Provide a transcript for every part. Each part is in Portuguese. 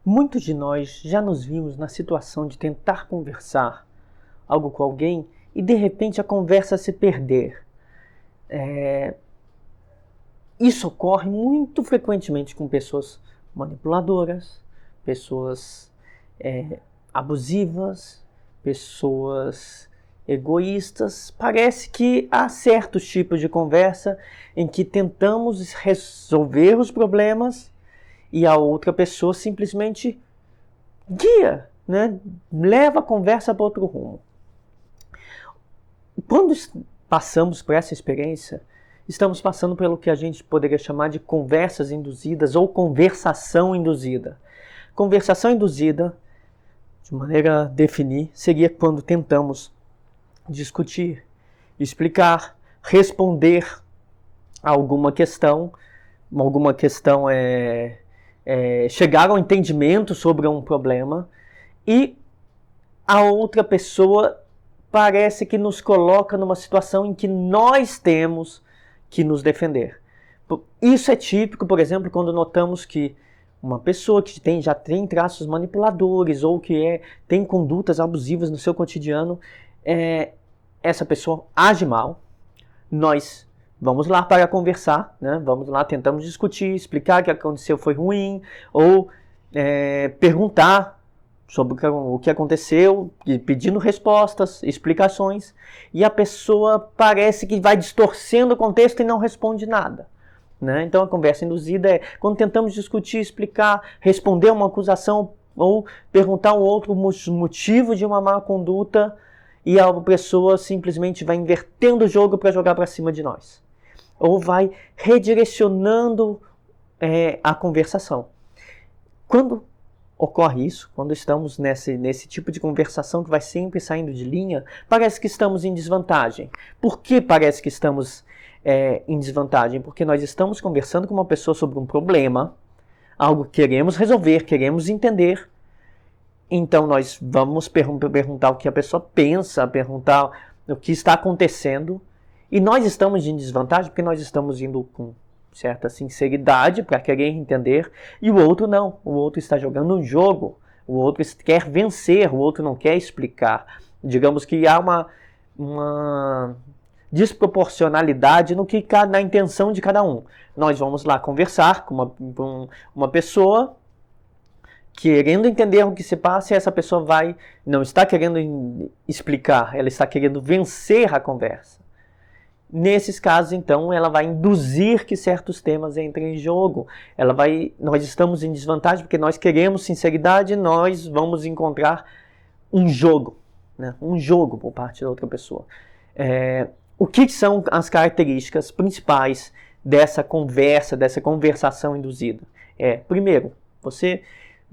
Muitos de nós já nos vimos na situação de tentar conversar algo com alguém e de repente a conversa se perder. Isso ocorre muito frequentemente com pessoas manipuladoras, pessoas abusivas, pessoas egoístas. Parece que há certos tipos de conversa em que tentamos resolver os problemas e a outra pessoa simplesmente guia, né? Leva a conversa para outro rumo. Quando passamos por essa experiência, estamos passando pelo que a gente poderia chamar de conversas induzidas ou conversação induzida. Conversação induzida, de maneira a definir, seria quando tentamos discutir, explicar, responder a alguma questão chegar ao entendimento sobre um problema e a outra pessoa parece que nos coloca numa situação em que nós temos que nos defender. Isso é típico, por exemplo, quando notamos que uma pessoa que já tem traços manipuladores ou que tem condutas abusivas no seu cotidiano, essa pessoa age mal. Nós vamos lá para conversar, né? Vamos lá, tentamos discutir, explicar que o que aconteceu foi ruim, ou perguntar sobre o que aconteceu, pedindo respostas, explicações, e a pessoa parece que vai distorcendo o contexto e não responde nada. Né? Então a conversa induzida é quando tentamos discutir, explicar, responder uma acusação ou perguntar ao outro o motivo de uma má conduta e a pessoa simplesmente vai invertendo o jogo para jogar para cima de nós. Ou vai redirecionando a conversação. Quando ocorre isso, quando estamos nesse tipo de conversação que vai sempre saindo de linha, parece que estamos em desvantagem. Por que parece que estamos em desvantagem? Porque nós estamos conversando com uma pessoa sobre um problema, algo que queremos resolver, queremos entender. Então nós vamos perguntar o que a pessoa pensa, perguntar o que está acontecendo. E nós estamos em desvantagem porque nós estamos indo com certa sinceridade para querer entender, e o outro não. O outro está jogando um jogo, o outro quer vencer, o outro não quer explicar. Digamos que há uma desproporcionalidade na intenção de cada um. Nós vamos lá conversar com uma pessoa querendo entender o que se passa e essa pessoa não está querendo explicar, ela está querendo vencer a conversa. Nesses casos, então, ela vai induzir que certos temas entrem em jogo. Nós estamos em desvantagem porque nós queremos sinceridade, nós vamos encontrar um jogo, né? Um jogo por parte da outra pessoa. O que são as características principais dessa conversação induzida? Primeiro, você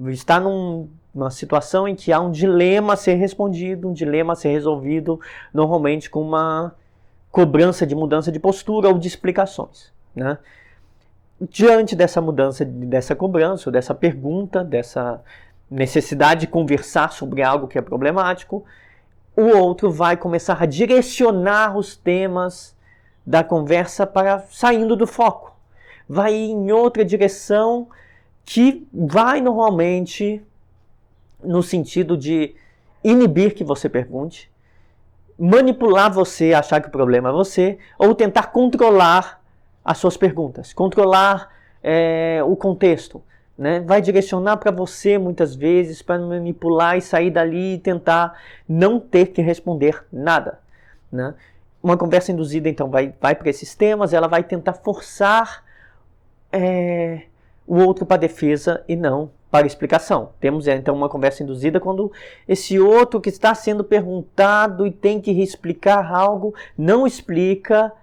está numa situação em que há um dilema a ser respondido, um dilema a ser resolvido, normalmente com uma cobrança de mudança de postura ou de explicações. Né? Diante dessa mudança, dessa cobrança, ou dessa pergunta, dessa necessidade de conversar sobre algo que é problemático, o outro vai começar a direcionar os temas da conversa para saindo do foco. Vai em outra direção que vai normalmente no sentido de inibir que você pergunte, manipular você, achar que o problema é você, ou tentar controlar as suas perguntas, controlar o contexto. Né? Vai direcionar para você muitas vezes para manipular e sair dali e tentar não ter que responder nada. Né? Uma conversa induzida então vai para esses temas, ela vai tentar forçar o outro para a defesa e não para a explicação. Temos então uma conversa induzida quando esse outro que está sendo perguntado e tem que explicar algo, não explica,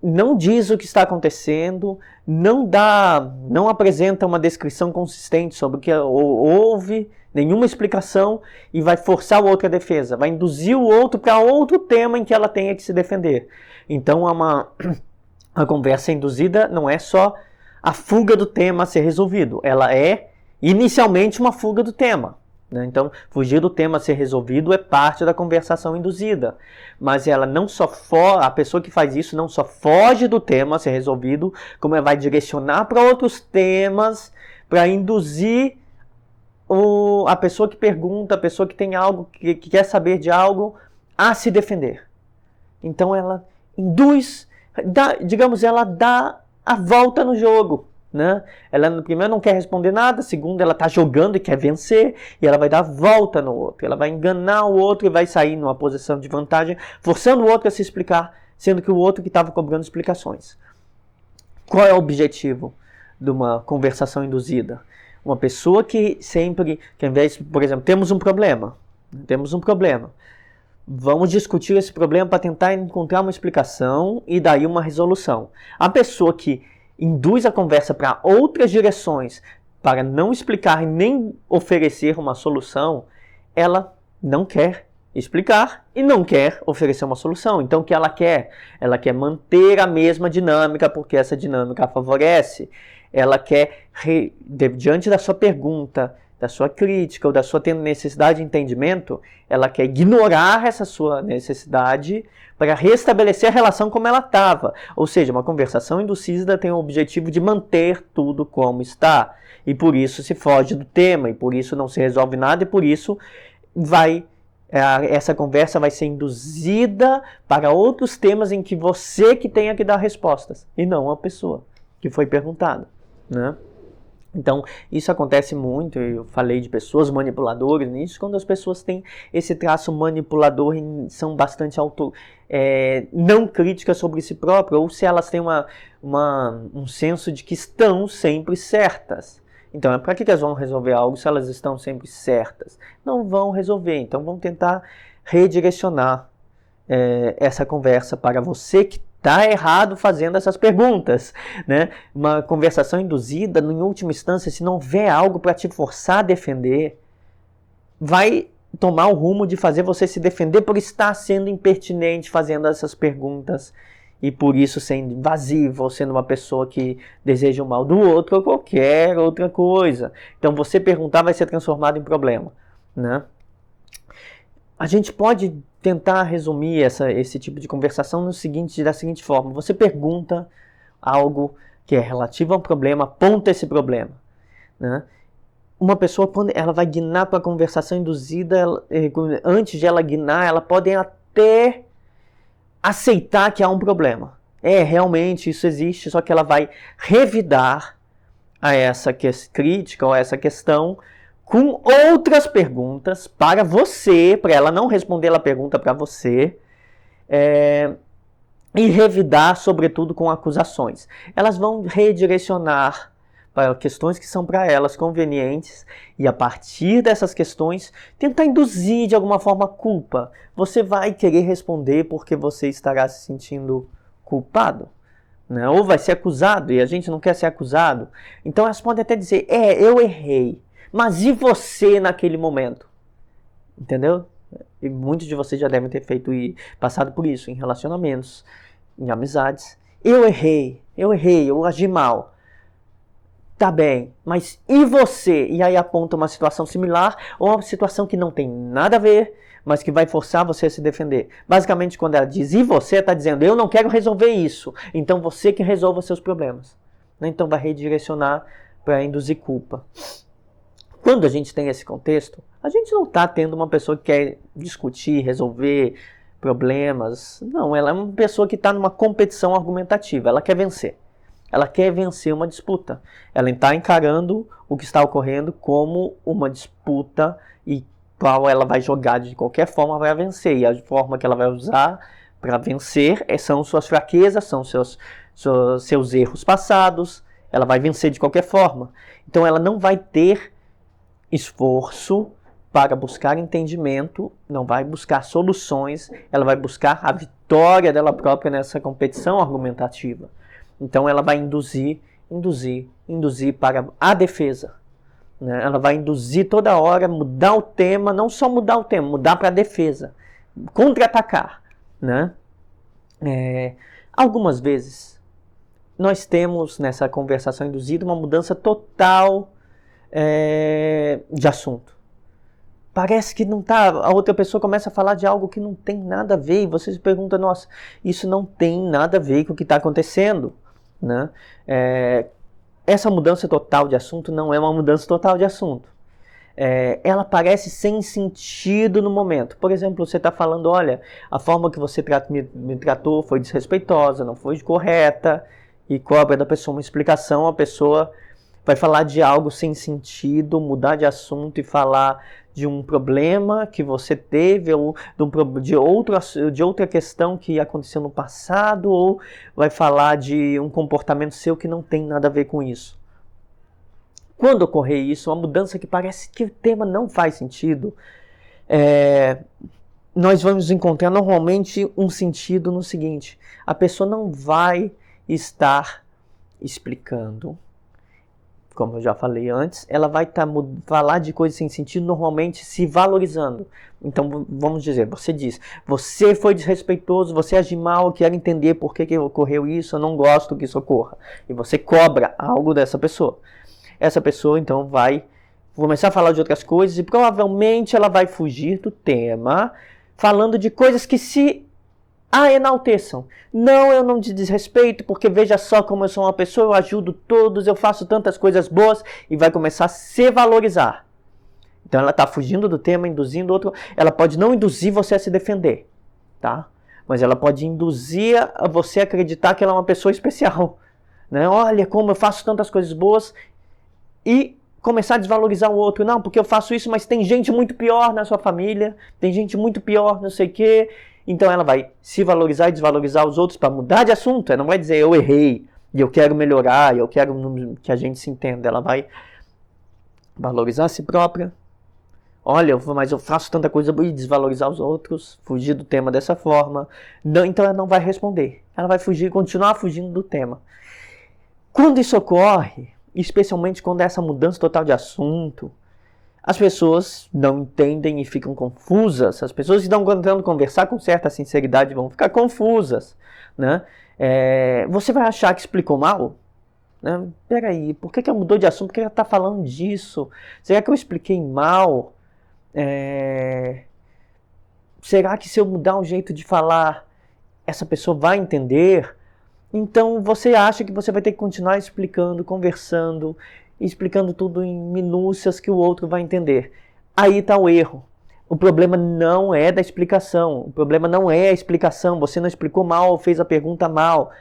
não diz o que está acontecendo, não apresenta uma descrição consistente sobre o que houve, nenhuma explicação, e vai forçar o outro à defesa, vai induzir o outro para outro tema em que ela tenha que se defender. Então a conversa induzida não é só a fuga do tema a ser resolvido, ela é inicialmente uma fuga do tema. Né? Então, fugir do tema a ser resolvido é parte da conversação induzida. Mas ela a pessoa que faz isso não só foge do tema a ser resolvido, como ela vai direcionar para outros temas, para induzir a pessoa que pergunta, a pessoa que tem algo, que quer saber de algo, a se defender. Então ela induz, ela dá a volta no jogo. Né? Ela primeiro não quer responder nada, segundo ela está jogando e quer vencer, e ela vai dar a volta no outro, ela vai enganar o outro e vai sair numa posição de vantagem, forçando o outro a se explicar, sendo que o outro que estava cobrando explicações. Qual é o objetivo de uma conversação induzida? Uma pessoa que sempre, que ao invés, por exemplo, temos um problema, vamos discutir esse problema para tentar encontrar uma explicação e daí uma resolução. A pessoa que induz a conversa para outras direções, para não explicar e nem oferecer uma solução, ela não quer explicar e não quer oferecer uma solução. Então o que ela quer? Ela quer manter a mesma dinâmica, porque essa dinâmica a favorece. Ela quer, diante da sua pergunta, da sua crítica ou da sua necessidade de entendimento, ela quer ignorar essa sua necessidade para restabelecer a relação como ela estava. Ou seja, uma conversação induzida tem o objetivo de manter tudo como está. E por isso se foge do tema, e por isso não se resolve nada, e por isso essa conversa vai ser induzida para outros temas em que você que tenha que dar respostas, e não a pessoa que foi perguntada. Né? Então, isso acontece muito, eu falei de pessoas manipuladoras nisso, quando as pessoas têm esse traço manipulador e são bastante não críticas sobre si próprias, ou se elas têm um senso de que estão sempre certas. Então, para que elas vão resolver algo se elas estão sempre certas? Não vão resolver, então vão tentar redirecionar essa conversa para você que está errado fazendo essas perguntas, né? Uma conversação induzida, em última instância, se não houver algo para te forçar a defender, vai tomar o rumo de fazer você se defender por estar sendo impertinente fazendo essas perguntas e por isso sendo invasivo ou sendo uma pessoa que deseja o mal do outro ou qualquer outra coisa. Então você perguntar vai ser transformado em problema, né? A gente pode tentar resumir esse tipo de conversação da seguinte forma. Você pergunta algo que é relativo a um problema, aponta esse problema. Né? Uma pessoa, quando ela vai guinar para a conversação induzida, antes de ela guinar, ela pode até aceitar que há um problema. Realmente isso existe, só que ela vai revidar a essa crítica ou a essa questão com outras perguntas para você, para ela não responder a pergunta para você, e revidar, sobretudo, com acusações. Elas vão redirecionar para questões que são para elas convenientes e, a partir dessas questões, tentar induzir de alguma forma a culpa. Você vai querer responder porque você estará se sentindo culpado, né? Ou vai ser acusado, e a gente não quer ser acusado. Então elas podem até dizer, eu errei. Mas e você naquele momento? Entendeu? E muitos de vocês já devem ter feito e passado por isso em relacionamentos, em amizades. Eu errei, eu agi mal. Tá bem, mas e você? E aí aponta uma situação similar ou uma situação que não tem nada a ver, mas que vai forçar você a se defender. Basicamente, quando ela diz e você, está dizendo eu não quero resolver isso, então você que resolva seus problemas. Então vai redirecionar para induzir culpa. Quando a gente tem esse contexto, a gente não está tendo uma pessoa que quer discutir, resolver problemas. Não, ela é uma pessoa que está numa competição argumentativa. Ela quer vencer. Ela quer vencer uma disputa. Ela está encarando o que está ocorrendo como uma disputa e qual ela vai jogar de qualquer forma vai vencer. E a forma que ela vai usar para vencer são suas fraquezas, são seus erros passados. Ela vai vencer de qualquer forma. Então ela não vai ter esforço para buscar entendimento, não vai buscar soluções, ela vai buscar a vitória dela própria nessa competição argumentativa. Então ela vai induzir para a defesa. Né? Ela vai induzir toda hora, mudar o tema, não só mudar o tema, mudar para a defesa, contra-atacar. Né? Algumas vezes nós temos nessa conversação induzida uma mudança total de assunto. Parece que não tá, a outra pessoa começa a falar de algo que não tem nada a ver e você se pergunta, nossa, isso não tem nada a ver com o que está acontecendo, né? Essa mudança total de assunto não é uma mudança total de assunto. ela parece sem sentido no momento. Por exemplo, você está falando, olha, a forma que você me tratou foi desrespeitosa, não foi correta, e cobra da pessoa uma explicação, a pessoa vai falar de algo sem sentido, mudar de assunto e falar de um problema que você teve, ou de outra questão que aconteceu no passado, ou vai falar de um comportamento seu que não tem nada a ver com isso. Quando ocorrer isso, uma mudança que parece que o tema não faz sentido, nós vamos encontrar normalmente um sentido no seguinte: a pessoa não vai estar explicando, como eu já falei antes, ela vai falar de coisas sem sentido, normalmente se valorizando. Então, vamos dizer, você diz, você foi desrespeitoso, você agiu mal, eu quero entender por que ocorreu isso, eu não gosto que isso ocorra. E você cobra algo dessa pessoa. Essa pessoa, então, vai começar a falar de outras coisas e provavelmente ela vai fugir do tema, falando de coisas que se enalteçam. Não, eu não te desrespeito, porque veja só como eu sou uma pessoa, eu ajudo todos, eu faço tantas coisas boas, e vai começar a se valorizar. Então ela está fugindo do tema, induzindo outro. Ela pode não induzir você a se defender, tá? Mas ela pode induzir a você a acreditar que ela é uma pessoa especial, né? Olha como eu faço tantas coisas boas, e começar a desvalorizar o outro. Não, porque eu faço isso, mas tem gente muito pior na sua família, tem gente muito pior, não sei o quê. Então ela vai se valorizar e desvalorizar os outros para mudar de assunto. Ela não vai dizer eu errei e eu quero melhorar, eu quero que a gente se entenda. Ela vai valorizar a si própria. Olha, mas eu faço tanta coisa e desvalorizar os outros, fugir do tema dessa forma. Não, então ela não vai responder. Ela vai fugir, continuar fugindo do tema. Quando isso ocorre, especialmente quando é essa mudança total de assunto, as pessoas não entendem e ficam confusas. As pessoas que estão tentando conversar com certa sinceridade vão ficar confusas, né? Você vai achar que explicou mal? Né? Peraí, por que ela mudou de assunto? Por que ela está falando disso? Será que eu expliquei mal? Será que se eu mudar o jeito de falar, essa pessoa vai entender? Então você acha que você vai ter que continuar explicando, conversando, explicando tudo em minúcias que o outro vai entender. Aí está o erro. O problema não é da explicação. O problema não é a explicação. Você não explicou mal ou fez a pergunta mal.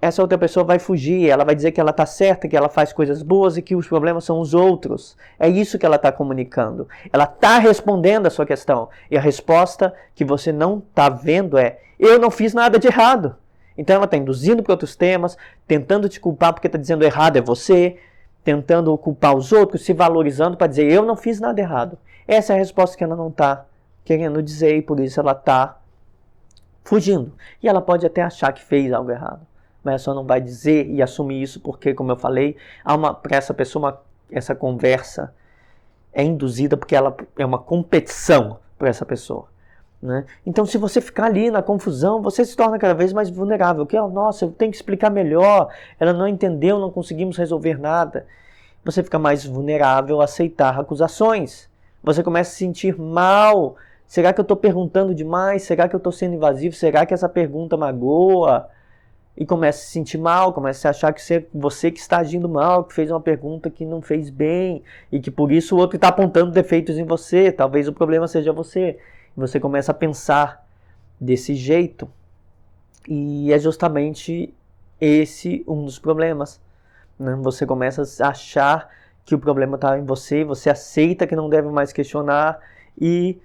Essa outra pessoa vai fugir. Ela vai dizer que ela está certa, que ela faz coisas boas e que os problemas são os outros. É isso que ela está comunicando. Ela está respondendo a sua questão. E a resposta que você não está vendo é: eu não fiz nada de errado. Então ela está induzindo para outros temas, tentando te culpar porque está dizendo errado é você, tentando culpar os outros, se valorizando para dizer eu não fiz nada errado. Essa é a resposta que ela não está querendo dizer e por isso ela está fugindo. E ela pode até achar que fez algo errado, mas ela só não vai dizer e assumir isso porque, como eu falei, para essa pessoa essa conversa é induzida porque ela é uma competição para essa pessoa. Né? Então, se você ficar ali na confusão, você se torna cada vez mais vulnerável. Nossa, eu tenho que explicar melhor, ela não entendeu, não conseguimos resolver nada. Você fica mais vulnerável a aceitar acusações. Você começa a se sentir mal. Será que eu estou perguntando demais? Será que eu estou sendo invasivo? Será que essa pergunta magoa? E começa a se sentir mal, começa a achar que você que está agindo mal, que fez uma pergunta que não fez bem, e que por isso o outro está apontando defeitos em você. Talvez o problema seja você. Você começa a pensar desse jeito. E é justamente esse um dos problemas. Né? Você começa a achar que o problema está em você, você aceita que não deve mais questionar e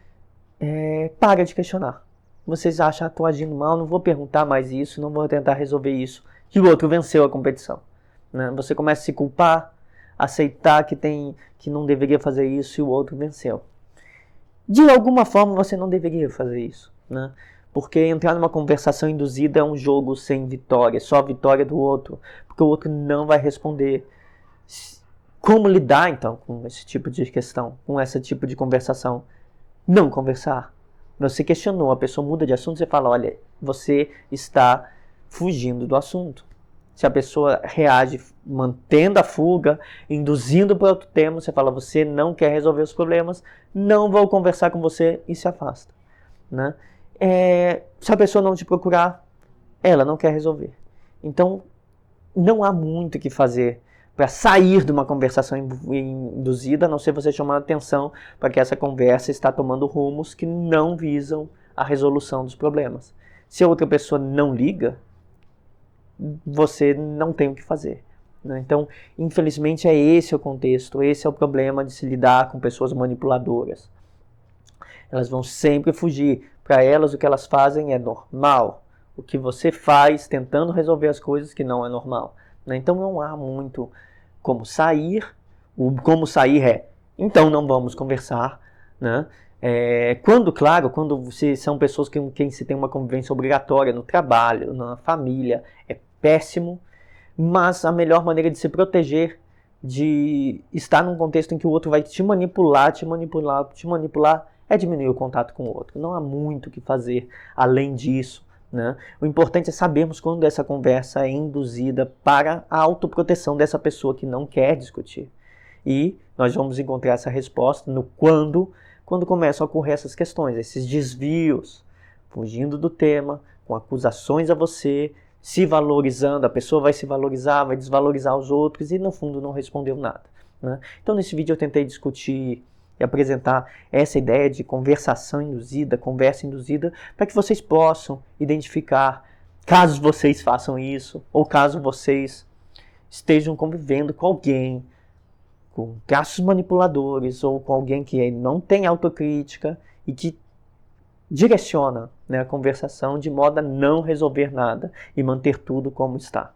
para de questionar. Vocês acham, estou agindo mal, não vou perguntar mais isso, não vou tentar resolver isso. E o outro venceu a competição. Né? Você começa a se culpar, aceitar que não deveria fazer isso e o outro venceu. De alguma forma você não deveria fazer isso, né? Porque entrar numa conversação induzida é um jogo sem vitória, só a vitória do outro, porque o outro não vai responder. Como lidar então com esse tipo de questão, com esse tipo de conversação? Não conversar. Você questionou, a pessoa muda de assunto, você fala, olha, você está fugindo do assunto. Se a pessoa reage mantendo a fuga, induzindo para outro tema, você fala, você não quer resolver os problemas, não vou conversar com você e se afasta. Né? Se a pessoa não te procurar, ela não quer resolver. Então, não há muito o que fazer para sair de uma conversação induzida, a não ser você chamar a atenção para que essa conversa está tomando rumos que não visam a resolução dos problemas. Se a outra pessoa não liga, você não tem o que fazer. Então, infelizmente, é esse o contexto, esse é o problema de se lidar com pessoas manipuladoras. Elas vão sempre fugir. Para elas, o que elas fazem é normal. O que você faz tentando resolver as coisas que não é normal. Então, não há muito como sair. O como sair é, então não vamos conversar, né? Quando você são pessoas com quem se tem uma convivência obrigatória no trabalho, na família, é péssimo, mas a melhor maneira de se proteger de estar num contexto em que o outro vai te manipular, é diminuir o contato com o outro. Não há muito o que fazer além disso, né? O importante é sabermos quando essa conversa é induzida para a autoproteção dessa pessoa que não quer discutir. E nós vamos encontrar essa resposta no quando começam a ocorrer essas questões, esses desvios, fugindo do tema, com acusações a você, se valorizando, a pessoa vai se valorizar, vai desvalorizar os outros e no fundo não respondeu nada, né? Então nesse vídeo eu tentei discutir e apresentar essa ideia de conversação induzida, conversa induzida, para que vocês possam identificar, caso vocês façam isso, ou caso vocês estejam convivendo com alguém, com traços manipuladores, ou com alguém que não tem autocrítica e que direciona, né, a conversação de modo a não resolver nada e manter tudo como está.